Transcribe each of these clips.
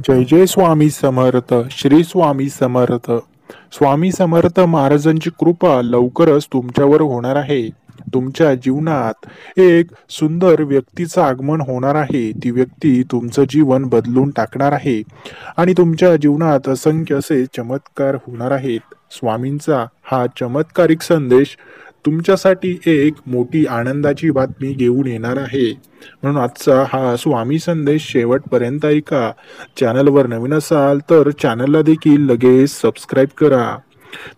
जय जय स्वामी समर्थ. श्री स्वामी समर्थ. स्वामी समर्थ महाराजांची कृपा लवकरच तुमच्यावर होणार आहे. तुमच्या जीवनात एक सुंदर व्यक्तीचं आगमन होणार आहे. ती व्यक्ती तुमचं जीवन बदलून टाकणार आहे आणि तुमच्या जीवनात असंख्य असे चमत्कार होणार आहेत. स्वामींचा हा चमत्कारिक संदेश तुमच्यासाठी एक मोठी आनंदाची बातमी घेऊन येणार आहे. म्हणून आजचा हा स्वामी संदेश शेवटपर्यंत ऐका. चॅनलवर नवीन असाल तर चॅनलला देखील लगेच सबस्क्राईब करा.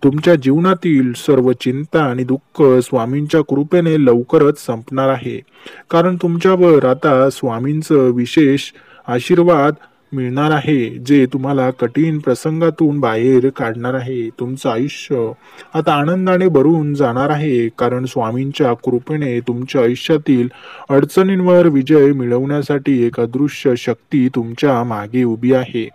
तुमच्या जीवनातील सर्व चिंता आणि दुःख स्वामींच्या कृपेने लवकरच संपणार आहे. कारण तुमच्यावर आता स्वामींचं विशेष आशीर्वाद मिळणार आहे, जे तुम्हाला कठीण प्रसंगातून बाहेर काढणार आहे. तुमचं आयुष्य आता आनंदाने भरून जाणार आहे, कारण स्वामींच्या कृपेने तुमच्या आयुष्यातील अडचणींवर विजय मिळवण्यासाठी एक अदृश्य शक्ती तुमच्या मागे उभी आहे.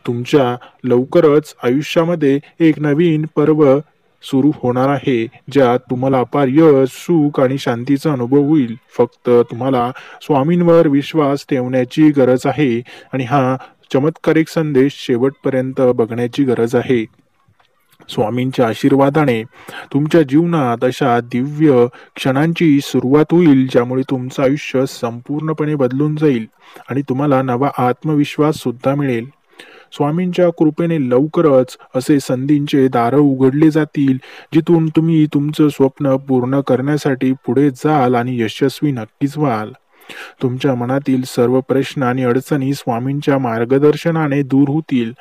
तुमच्या लवकरच आयुष्यामध्ये एक नवीन पर्व सुरू होणार आहे, ज्यात तुम्हाला अपार यश, सुख आणि शांतीचा अनुभव होईल. फक्त तुम्हाला स्वामींवर विश्वास ठेवण्याची गरज आहे आणि हा चमत्कारिक संदेश शेवटपर्यंत बघण्याची गरज आहे. स्वामींच्या आशीर्वादाने तुमच्या जीवनात अशा दिव्य क्षणांची सुरुवात होईल, ज्यामुळे तुमचं आयुष्य संपूर्णपणे बदलून जाईल आणि तुम्हाला नवा आत्मविश्वास सुद्धा मिळेल. स्वामींच्या कृपेने लवकरच असे संधींचे दार उघडले जातील, जिथून तुम्ही तुमचं स्वप्न पूर्ण करण्यासाठी पुढे जाल आणि यशस्वी नक्कीच व्हाल. तुमच्या मनातील सर्व प्रश्न आणि अडचणी स्वामींच्या मार्गदर्शनाने दूर होतील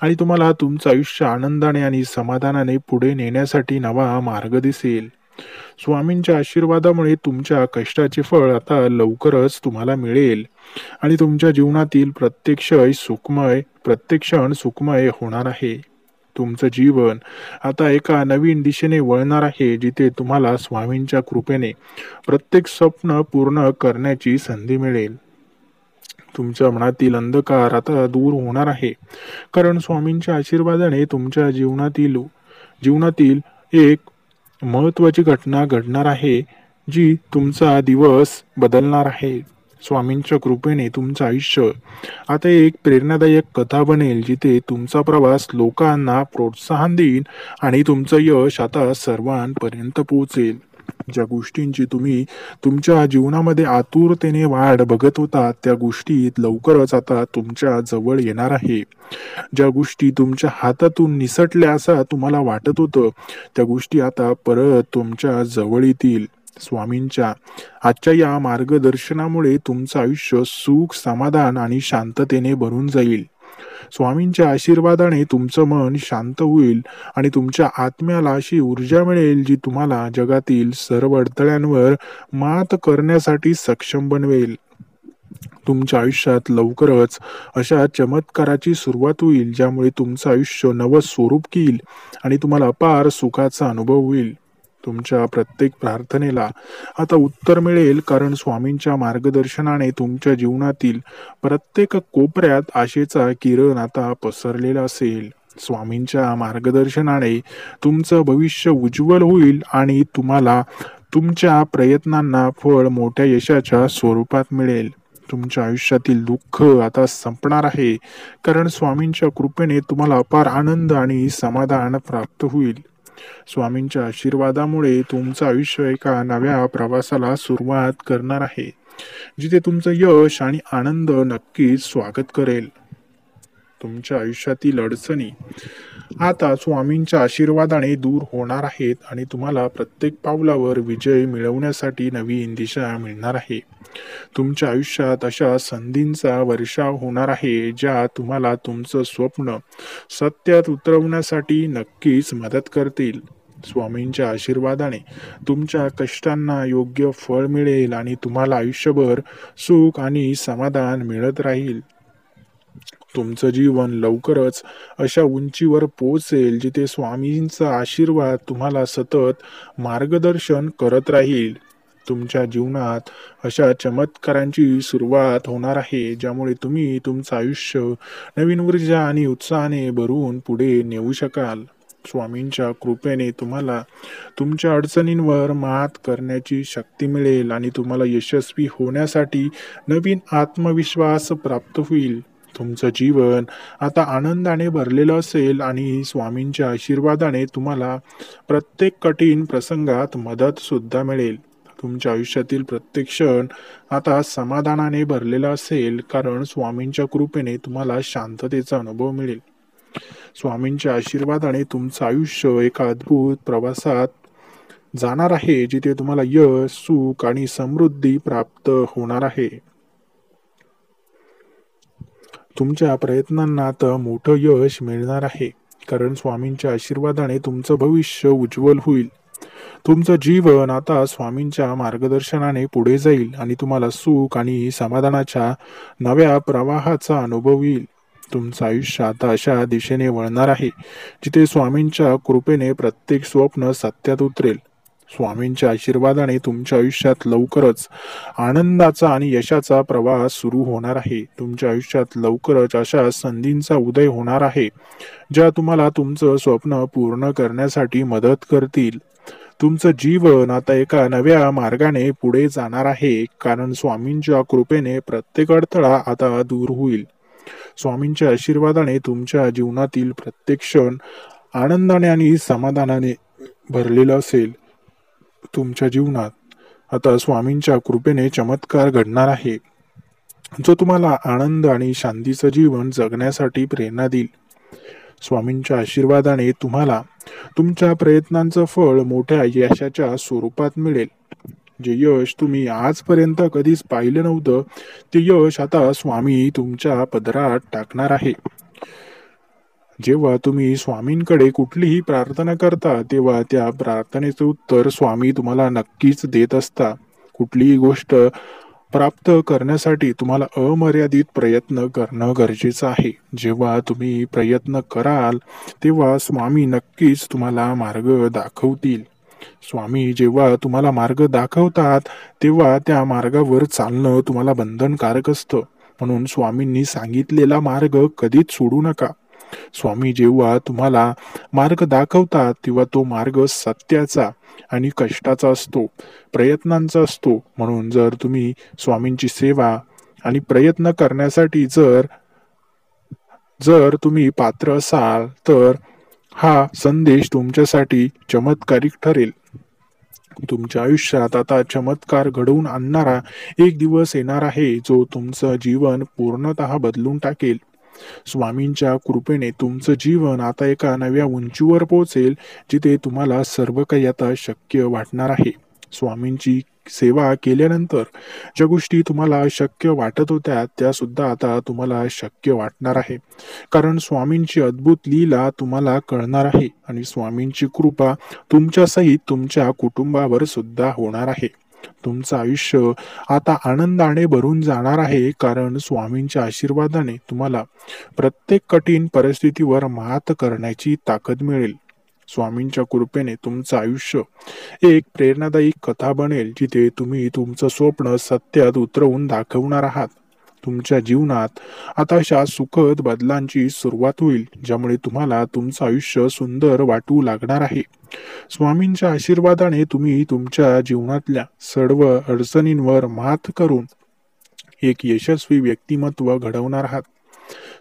आणि तुम्हाला तुमचं आयुष्य आनंदाने आणि समाधानाने पुढे नेण्यासाठी नवा मार्ग दिसेल. स्वामींच्या आशीर्वादामुळे तुमच्या कष्टाचे फळ आता लवकरच तुम्हाला मिळेल आणि तुमच्या जीवनातील प्रत्येक क्षण सुखमय होणार आहे. तुमचं जीवन आता एका नवीन दिशेने वळणार आहे, जिथे तुम्हाला स्वामींच्या कृपेने प्रत्येक स्वप्न पूर्ण करण्याची संधी मिळेल. तुमच्या मनातील अंधकार आता दूर होणार आहे, कारण स्वामींच्या आशीर्वादाने तुमच्या जीवनातील एक महत्वाची घटना घडणार आहे, जी तुमचा दिवस बदलणार आहे. स्वामींच्या कृपेने तुमचं आयुष्य आता एक प्रेरणादायक कथा बनेल, जिथे तुमचा प्रवास लोकांना प्रोत्साहन देईल आणि तुमचं यश आता सर्वांपर्यंत पोहोचेल. ज्या गोष्टींची तुम्ही तुमच्या जीवनामध्ये आतुरतेने वाट बघत होता, त्या गोष्टी लवकरच आता तुमच्या जवळ येणार आहे. ज्या गोष्टी तुमच्या हातातून निसटल्या असं तुम्हाला वाटत होतं, त्या गोष्टी आता परत तुमच्या जवळ येतील. स्वामींच्या आजच्या या मार्गदर्शनामुळे तुमचं आयुष्य सुख, समाधान आणि शांततेने भरून जाईल. स्वामींच्या आशीर्वादाने तुमचं मन शांत होईल आणि तुमच्या आत्म्याला अशी ऊर्जा मिळेल, जी तुम्हाला जगातील सर्व अडथळ्यांवर मात करण्यासाठी सक्षम बनवेल. तुमच्या आयुष्यात लवकरच अशा चमत्काराची सुरुवात होईल, ज्यामुळे तुमचं आयुष्य नवं स्वरूप घेईल आणि तुम्हाला अपार सुखाचा अनुभव होईल. तुमच्या प्रत्येक प्रार्थनेला आता उत्तर मिळेल, कारण स्वामींच्या मार्गदर्शनाने तुमच्या जीवनातील प्रत्येक कोपऱ्यात आशेचा किरण आता पसरलेला असेल. स्वामींच्या मार्गदर्शनाने तुमचं भविष्य उज्ज्वल होईल आणि तुम्हाला तुमच्या प्रयत्नांना फळ मोठ्या यशाच्या स्वरूपात मिळेल. तुमच्या आयुष्यातील दुःख आता संपणार आहे, कारण स्वामींच्या कृपेने तुम्हाला अपार आनंद आणि समाधान प्राप्त होईल. स्वामींच्या आशीर्वादामुळे तुमचं आयुष्य एका नव्या प्रवासाला सुरुवात करणार आहे, जिथे तुमचं यश आणि आनंद नक्कीच स्वागत करेल. तुमच्या आयुष्यातील अडचणी आता स्वामींच्या आशीर्वादाने दूर होणार आहेत आणि तुम्हाला प्रत्येक पावलावर विजय मिळवण्यासाठी नवीन दिशा मिळणार आहे. तुमच्या आयुष्यात अशा संधींचा वर्षाव होणार आहे, ज्या तुम्हाला तुमचं स्वप्न सत्यात उतरवण्यासाठी नक्कीच मदत करतील. स्वामींच्या आशीर्वादाने तुमच्या कष्टांना योग्य फळ मिळेल आणि तुम्हाला आयुष्यभर सुख आणि समाधान मिळत राहील. तुमचं जीवन लवकरच अशा उंचीवर पोहोचेल, जिथे स्वामींचा आशीर्वाद तुम्हाला सतत मार्गदर्शन करत राहील. तुमच्या जीवनात अशा चमत्कारांची सुरुवात होणार आहे, ज्यामुळे तुम्ही तुमचं आयुष्य नवीन ऊर्जा आणि उत्साहाने भरून पुढे नेऊ शकाल. स्वामींच्या कृपेने तुम्हाला तुमच्या अडचणींवर मात करण्याची शक्ती मिळेल आणि तुम्हाला यशस्वी होण्यासाठी नवीन आत्मविश्वास प्राप्त होईल. तुमचं जीवन आता आनंदाने भरलेलं असेल आणि स्वामींच्या आशीर्वादाने तुम्हाला प्रत्येक कठीण प्रसंगात मदत सुद्धा मिळेल. तुमच्या आयुष्यातील प्रत्येक क्षण आता समाधानाने भरलेला असेल, कारण स्वामींच्या कृपेने तुम्हाला शांततेचा अनुभव मिळेल. स्वामींच्या आशीर्वादाने तुमचं आयुष्य एका अद्भुत प्रवासात जाणार आहे, जिथे तुम्हाला यश, सुख आणि समृद्धी प्राप्त होणार आहे. तुमच्या प्रयत्नांना आता मोठं यश मिळणार आहे, कारण स्वामींच्या आशीर्वादाने तुमचं भविष्य उज्ज्वल होईल. तुमचं जीवन आता स्वामींच्या मार्गदर्शनाने पुढे जाईल आणि तुम्हाला सुख आणि समाधानाच्या नव्या प्रवाहाचा अनुभव येईल. तुमचं आयुष्य आता अशा दिशेने वळणार आहे, जिथे स्वामींच्या कृपेने प्रत्येक स्वप्न सत्यात उतरेल. स्वामींच्या आशीर्वादाने तुमच्या आयुष्यात लवकरच आनंदाचा आणि यशाचा प्रवास सुरू होणार आहे. तुमच्या आयुष्यात लवकरच अशा संधींचा उदय होणार आहे, ज्या तुम्हाला तुमचं स्वप्न पूर्ण करण्यासाठी मदत करतील. तुमचं जीवन आता एका नव्या मार्गाने पुढे जाणार आहे, कारण स्वामींच्या कृपेने प्रत्येक अडथळा आता दूर होईल. स्वामींच्या आशीर्वादाने तुमच्या जीवनातील प्रत्येक क्षण आनंदाने आणि समाधानाने भरलेला असेल. तुमच्या जीवनात आता स्वामींच्या कृपेने चमत्कार घडणार आहे, जो तुम्हाला आनंद आणि शांतीचं जीवन जगण्यासाठी प्रेरणा देईल. स्वामींच्या आशीर्वादाने तुम्हाला तुमच्या प्रयत्नांचं फळ मोठ्या यशाच्या स्वरूपात मिळेल. जे यश तुम्ही आजपर्यंत कधीच पाहिलं नव्हतं, ते यश आता स्वामी तुमच्या पदरात टाकणार आहे. जेव्हा तुम्ही स्वामींकडे कुठलीही प्रार्थना करता, तेव्हा त्या प्रार्थनेचं उत्तर स्वामी तुम्हाला नक्कीच देत असता. कुठलीही गोष्ट प्राप्त करण्यासाठी तुम्हाला अमर्यादित प्रयत्न करणं गरजेचं आहे. जेव्हा तुम्ही प्रयत्न कराल, तेव्हा स्वामी नक्कीच तुम्हाला मार्ग दाखवतील. स्वामी जेव्हा तुम्हाला मार्ग दाखवतात, तेव्हा त्या मार्गावर चालणं तुम्हाला बंधनकारक असतं. म्हणून स्वामींनी सांगितलेला मार्ग कधीच सोडू नका. स्वामी जेव्हा तुम्हाला मार्ग दाखवतात, तेव्हा तो मार्ग सत्याचा आणि कष्टाचा असतो, प्रयत्नांचा असतो. म्हणून जर तुम्ही स्वामींची सेवा आणि प्रयत्न करण्यासाठी जर तुम्ही पात्र असाल, तर हा संदेश तुमच्यासाठी चमत्कारिक ठरेल. तुमच्या आयुष्यात आता चमत्कार घडवून आणणारा एक दिवस येणार आहे, जो तुमचं जीवन पूर्णतः बदलून टाकेल. स्वामींच्या कृपेने तुमचं जीवन आता एका नव्या उंचीवर पोहोचेल, जिथे तुम्हाला सर्व काही आता शक्य वाटणार आहे. स्वामींची सेवा केल्यानंतर ज्या गोष्टी तुम्हाला अशक्य वाटत होत्या, त्या सुद्धा आता तुम्हाला शक्य वाटणार आहे, कारण स्वामींची अद्भुत लीला तुम्हाला कळणार आहे आणि स्वामींची कृपा तुमच्यासहित तुमच्या कुटुंबावर सुद्धा होणार आहे. तुमचं आयुष्य आता आनंदाने भरून जाणार आहे, कारण स्वामींच्या आशीर्वादाने तुम्हाला प्रत्येक कठीण परिस्थितीवर मात करण्याची ताकद मिळेल. स्वामींच्या कृपेने तुमचं आयुष्य एक प्रेरणादायी कथा बनेल, जिथे तुम्ही तुमचं स्वप्न सत्यात उतरवून दाखवणार आहात. तुमच्या जीवनात आता अशा सुखद बदलांची सुरुवात होईल, ज्यामुळे तुम्हाला तुमचं आयुष्य सुंदर वाटू लागणार आहे. स्वामींच्या आशीर्वादाने तुम्ही तुमच्या जीवनातल्या सर्व अडचणींवर मात करून एक यशस्वी व्यक्तिमत्व घडवणार आहात.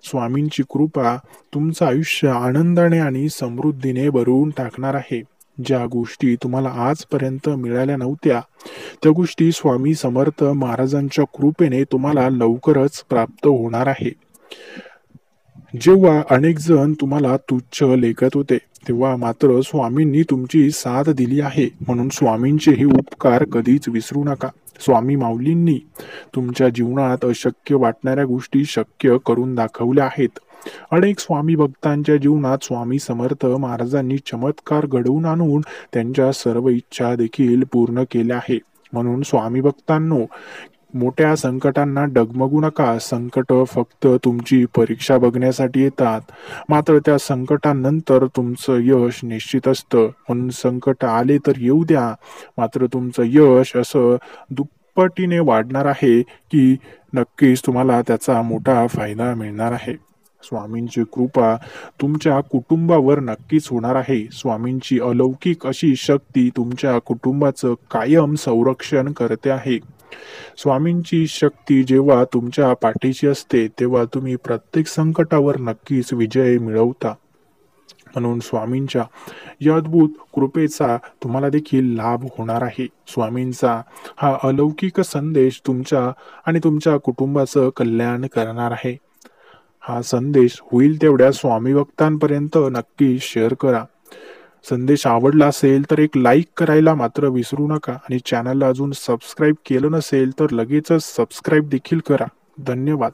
स्वामींची कृपा तुमचं आयुष्य आनंदाने आणि समृद्धीने भरून टाकणार आहे. ज्या गोष्टी तुम्हाला आजपर्यंत मिळाल्या नव्हत्या, त्या गोष्टी स्वामी समर्थ महाराजांच्या कृपेने तुम्हाला लवकरच प्राप्त होणार आहे. जेव्हा अनेक जण तुम्हाला तुच्छ लेखत होते, तेव्हा मात्र स्वामींनी तुमची साथ दिली आहे. म्हणून स्वामींचे हे उपकार कधीच विसरू नका. स्वामी माऊलींनी तुमच्या जीवनात अशक्य वाटणाऱ्या गोष्टी शक्य करून दाखवल्या आहेत. अनेक स्वामी भक्तांच्या जीवनात स्वामी समर्थ महाराजांनी चमत्कार घडवून आणून त्यांच्या सर्व इच्छा देखील पूर्ण केल्या आहे. म्हणून स्वामी भक्तांनो, मोठ्या संकटांना डगमगू नका. संकट फक्त तुमची परीक्षा बघण्यासाठी येतात, मात्र त्या संकटानंतर तुमचं यश निश्चित असतं. म्हणून संकट आले तर येऊ द्या, मात्र तुमचं यश असं दुप्पटीने वाढणार आहे की नक्कीच तुम्हाला त्याचा मोठा फायदा मिळणार आहे. स्वामींची कृपा तुमच्या कुटुंबावर नक्कीच होणार आहे. स्वामींची अलौकिक अशी शक्ती तुमच्या कुटुंबाचं कायम संरक्षण करते आहे. स्वामींची शक्ती जेव्हा तुमच्या पाठीशी असते तेव्हा तुम्ही प्रत्येक संकटावर नक्कीच विजय मिळवता. म्हणून स्वामींच्या या अद्भुत कृपेचा तुम्हाला देखील लाभ होणार आहे. स्वामींचा हा अलौकिक संदेश तुमच्या आणि तुमच्या कुटुंबाचं कल्याण करणार आहे. हा संदेश होईल तेवढ्या स्वामी भक्तांपर्यंत नक्की शेअर करा. संदेश आवडला असेल तर एक लाईक करायला मात्र विसरू नका आणि चॅनलला अजून सबस्क्राईब केलं नसेल तर लगेचच सबस्क्राईब देखील करा. धन्यवाद.